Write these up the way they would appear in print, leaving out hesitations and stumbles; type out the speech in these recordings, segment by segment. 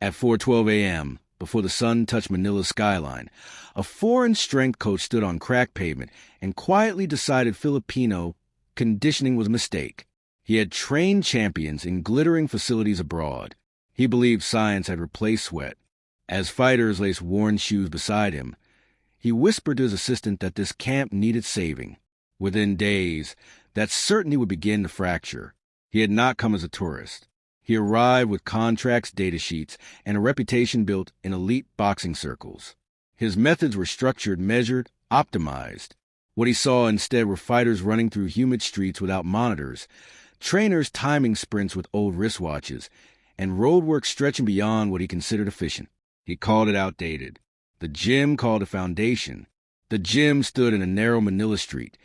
At 4:12 a.m., before the sun touched Manila's skyline, a foreign strength coach stood on cracked pavement and quietly decided Filipino conditioning was a mistake. He had trained champions in glittering facilities abroad. He believed science had replaced sweat. As fighters laced worn shoes beside him, he whispered to his assistant that this camp needed saving. Within days, that certainty would begin to fracture. He had not come as a tourist. He arrived with contracts, data sheets, and a reputation built in elite boxing circles. His methods were structured, measured, optimized. What he saw instead were fighters running through humid streets without monitors, trainers timing sprints with old wristwatches, and roadwork stretching beyond what he considered efficient. He called it outdated. The gym called it foundation. The gym stood in a narrow Manila street,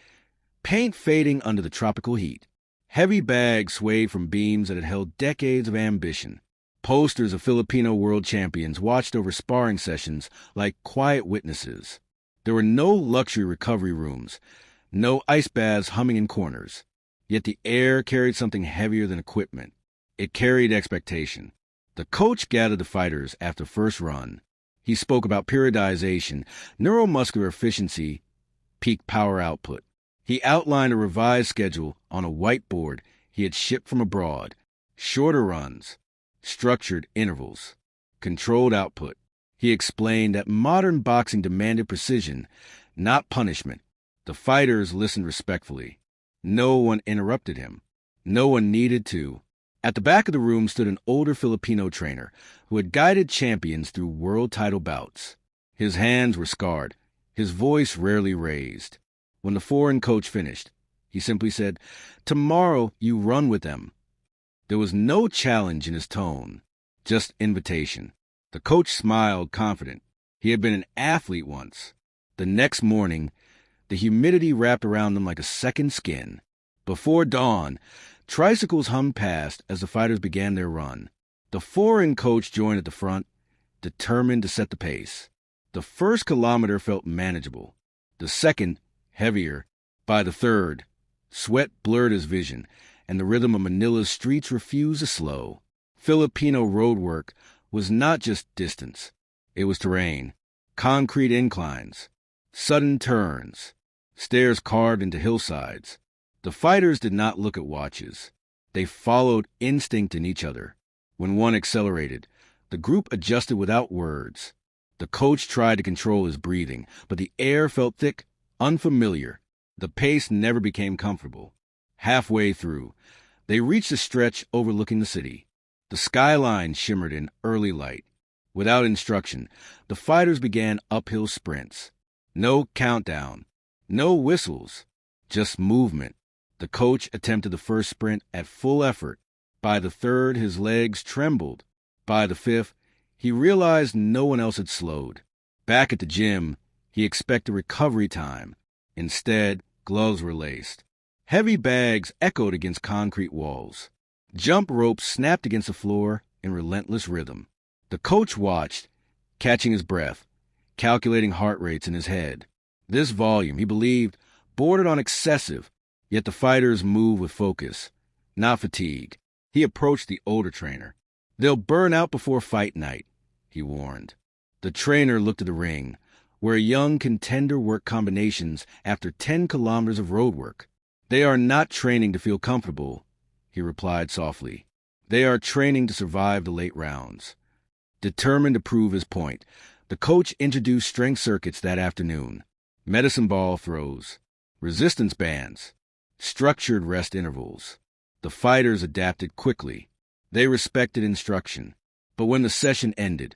paint fading under the tropical heat. Heavy bags swayed from beams that had held decades of ambition. Posters of Filipino world champions watched over sparring sessions like quiet witnesses. There were no luxury recovery rooms, no ice baths humming in corners. Yet the air carried something heavier than equipment. It carried expectation. The coach gathered the fighters after the first run. He spoke about periodization, neuromuscular efficiency, peak power output. He outlined a revised schedule on a whiteboard he had shipped from abroad. Shorter runs, structured intervals, controlled output. He explained that modern boxing demanded precision, not punishment. The fighters listened respectfully. No one interrupted him. No one needed to. At the back of the room stood an older Filipino trainer who had guided champions through world title bouts. His hands were scarred, his voice rarely raised. When the foreign coach finished, he simply said, "Tomorrow you run with them." There was no challenge in his tone, just invitation. The coach smiled, confident. He had been an athlete once. The next morning, the humidity wrapped around them like a second skin. Before dawn, tricycles hummed past as the fighters began their run. The foreign coach joined at the front, determined to set the pace. The first kilometer felt manageable. The second, heavier. By the third, sweat blurred his vision, and the rhythm of Manila's streets refused to slow. Filipino roadwork was not just distance. It was terrain, concrete inclines, sudden turns, stairs carved into hillsides. The fighters did not look at watches. They followed instinct in each other. When one accelerated, the group adjusted without words. The coach tried to control his breathing, but the air felt thick, unfamiliar. The pace never became comfortable. Halfway through, they reached a stretch overlooking the city. The skyline shimmered in early light. Without instruction, the fighters began uphill sprints. No countdown, no whistles, just movement. The coach attempted the first sprint at full effort. By the third, his legs trembled. By the fifth, he realized no one else had slowed. Back at the gym, he expected recovery time. Instead, gloves were laced. Heavy bags echoed against concrete walls. Jump ropes snapped against the floor in relentless rhythm. The coach watched, catching his breath, calculating heart rates in his head. This volume, he believed, bordered on excessive, yet the fighters moved with focus, not fatigue. He approached the older trainer. "They'll burn out before fight night," he warned. The trainer looked at the ring, where a young contender worked combinations after 10 kilometers of road work. "They are not training to feel comfortable," he replied softly. "They are training to survive the late rounds." Determined to prove his point, the coach introduced strength circuits that afternoon. Medicine ball throws, resistance bands, structured rest intervals. The fighters adapted quickly. They respected instruction. But when the session ended,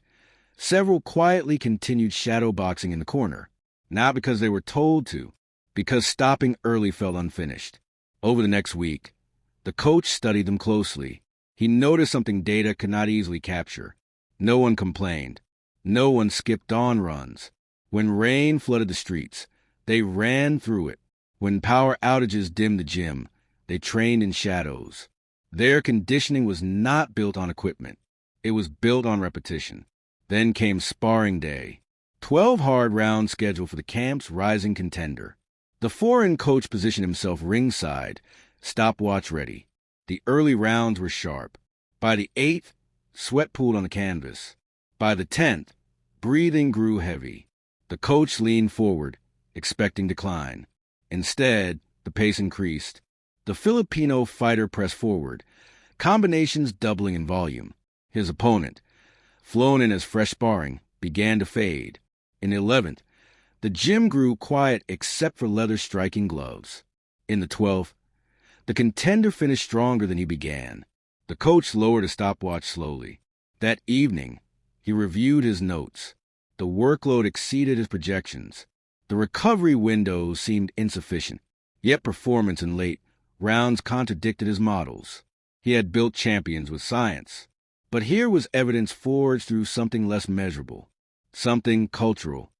several quietly continued shadow boxing in the corner, not because they were told to, because stopping early felt unfinished. Over the next week, the coach studied them closely. He noticed something data could not easily capture. No one complained. No one skipped dawn runs. When rain flooded the streets, they ran through it. When power outages dimmed the gym, they trained in shadows. Their conditioning was not built on equipment. It was built on repetition. Then came sparring day. 12 hard rounds scheduled for the camp's rising contender. The foreign coach positioned himself ringside, stopwatch ready. The early rounds were sharp. By the 8th, Sweat pooled on the canvas. By the 10th, breathing grew heavy. The coach leaned forward, expecting decline. Instead, the pace increased. The Filipino fighter pressed forward, combinations doubling in volume. His opponent, flown in as fresh sparring, began to fade. In the 11th, the gym grew quiet except for leather-striking gloves. In the 12th, the contender finished stronger than he began. The coach lowered a stopwatch slowly. That evening, he reviewed his notes. The workload exceeded his projections. The recovery window seemed insufficient, yet performance in late rounds contradicted his models. He had built champions with science. But here was evidence forged through something less measurable, something cultural.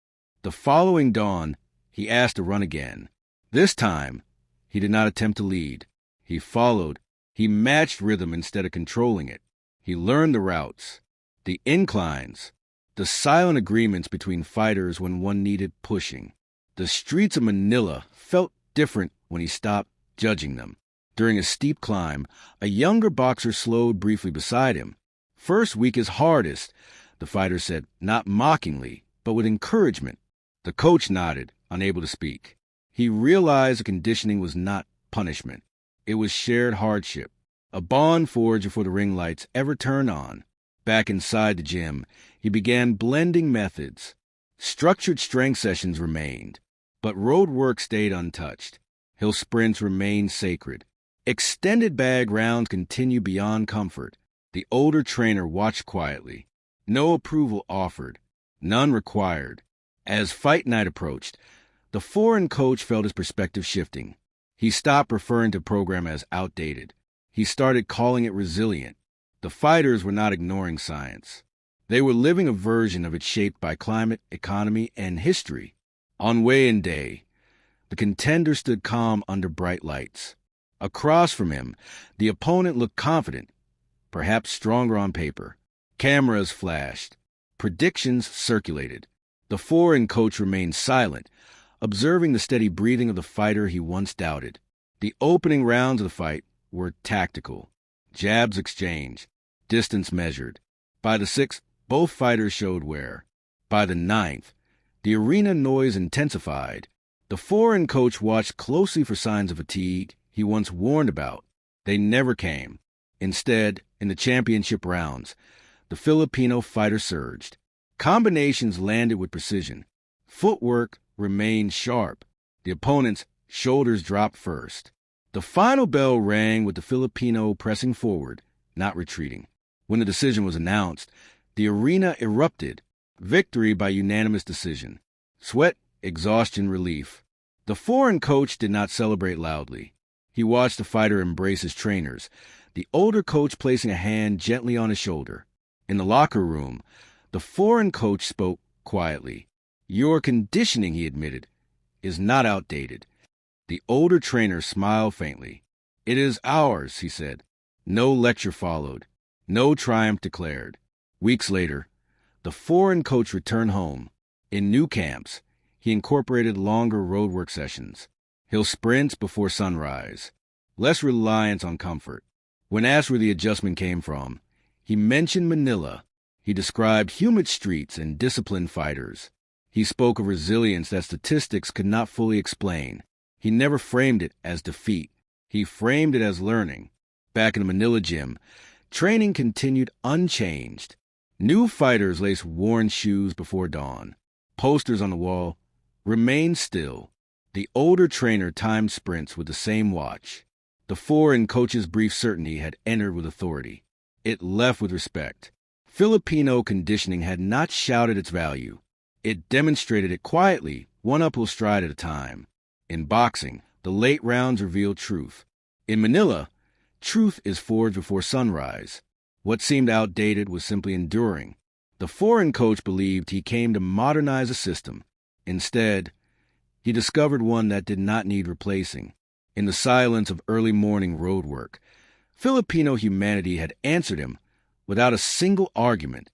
The following dawn, he asked to run again. This time, he did not attempt to lead. He followed. He matched rhythm instead of controlling it. He learned the routes, the inclines, the silent agreements between fighters when one needed pushing. The streets of Manila felt different when he stopped judging them. During a steep climb, a younger boxer slowed briefly beside him. "First week is hardest," the fighter said, not mockingly, but with encouragement. The coach nodded, unable to speak. He realized the conditioning was not punishment. It was shared hardship, a bond forged before the ring lights ever turned on. Back inside the gym, he began blending methods. Structured strength sessions remained, but Roadwork stayed untouched. Hill sprints remained sacred. Extended bag rounds continued beyond comfort. The older trainer watched quietly. No approval offered, none required. As fight night approached, the foreign coach felt his perspective shifting. He stopped referring to the program as outdated. He started calling it resilient. The fighters were not ignoring science. They were living a version of it shaped by climate, economy, and history. On weigh-in day, the contender stood calm under bright lights. Across from him, the opponent looked confident, perhaps stronger on paper. Cameras flashed. Predictions circulated. The foreign coach remained silent, observing the steady breathing of the fighter he once doubted. The opening rounds of the fight were tactical. Jabs exchanged, distance measured. By the 6th, both fighters showed wear. By the 9th, the arena noise intensified. The foreign coach watched closely for signs of fatigue he once warned about. They never came. Instead, in the championship rounds, the Filipino fighter surged. Combinations landed with precision. Footwork remained sharp. The opponent's shoulders dropped first. The final bell rang with the Filipino pressing forward, not retreating. When the decision was announced, the arena erupted. Victory by unanimous decision. Sweat, exhaustion, relief. The foreign coach did not celebrate loudly. He watched the fighter embrace his trainers, the older coach placing a hand gently on his shoulder. In the locker room, the foreign coach spoke quietly. "Your conditioning," he admitted, "is not outdated." The older trainer smiled faintly. "It is ours," he said. No lecture followed. No triumph declared. Weeks later, the foreign coach returned home. In new camps, he incorporated longer roadwork sessions. Hill sprints before sunrise. Less reliance on comfort. When asked where the adjustment came from, he mentioned Manila. He described humid streets and disciplined fighters. He spoke of resilience that statistics could not fully explain. He never framed it as defeat. He framed it as learning. Back in the Manila gym, training continued unchanged. New fighters laced worn shoes before dawn. Posters on the wall, "Remain still." The older trainer timed sprints with the same watch. The foreign coach's brief certainty had entered with authority. It left with respect. Filipino conditioning had not shouted its value. It demonstrated it quietly, one uphill stride at a time. In boxing, the late rounds revealed truth. In Manila, truth is forged before sunrise. What seemed outdated was simply enduring. The foreign coach believed he came to modernize a system. Instead, he discovered one that did not need replacing. In the silence of early morning roadwork, Filipino humanity had answered him without a single argument.